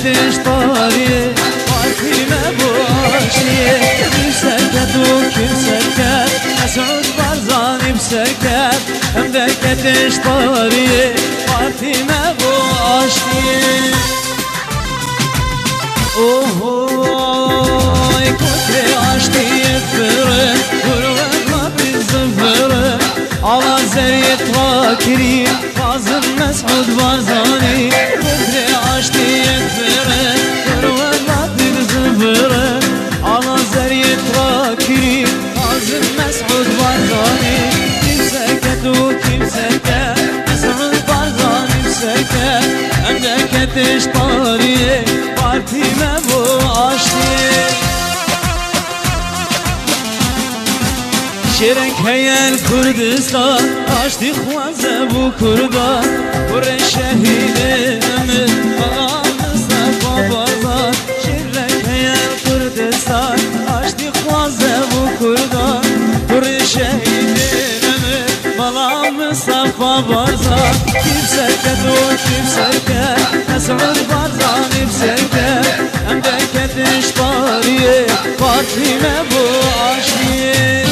مملكتش طارية فاطمة بواشية بسكت وكبسكت مسعود برزاني بسكت مملكتش طارية فاطمة بواشية اوه كنت عشتي يفرق والوضع بالزفرق على زرية راكرين فاضل مسعود برزاني كنت عشتي يفرق والوضع بالزفرق على زرية راكرين فاضل مسعود برزاني بسكت وكبسكت مسعود برزاني بسكت مملكتش طارية فاطمة بواشية شرك هيا الكردستان عشتي خوازة بو كردان ورى الشهيد من مقام مصطفى بازار شرك هيا الكردستان عشتي خوازة بو كردان ورى الشهيد من مقام مصطفى بازار كيف سكت وكيف سكت مسعود برزاني بسكت مملكتش طارية فاطمة بواشية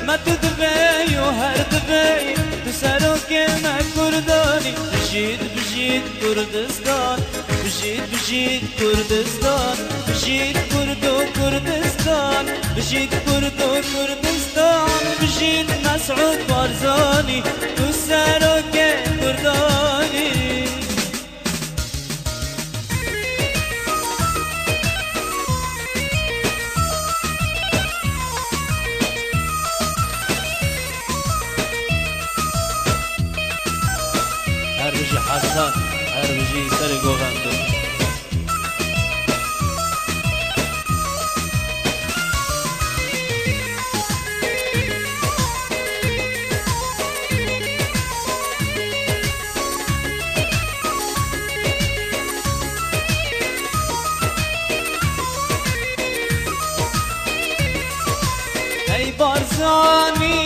ما تدبي وهردبي تسألوك ما كرداني بجيت بجيت كردستان بجيت بجيت كردستان بجيت كردو كردستان بجيت كردو كردستان بجيت مسعود برزاني تسألوك كرداني هربجي حسن هربجي سرقو غندو ای بارزانی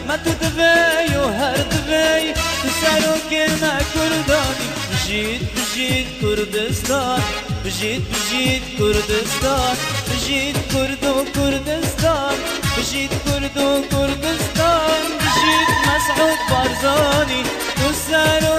ما تدبي وهردبي تسألوك ما كرداني بجيت بجيت كردستان بجيت بجيت كردستان بجيت كردو كردستان بجيت كردو كردستان بجيت مسعود برزاني تسألوك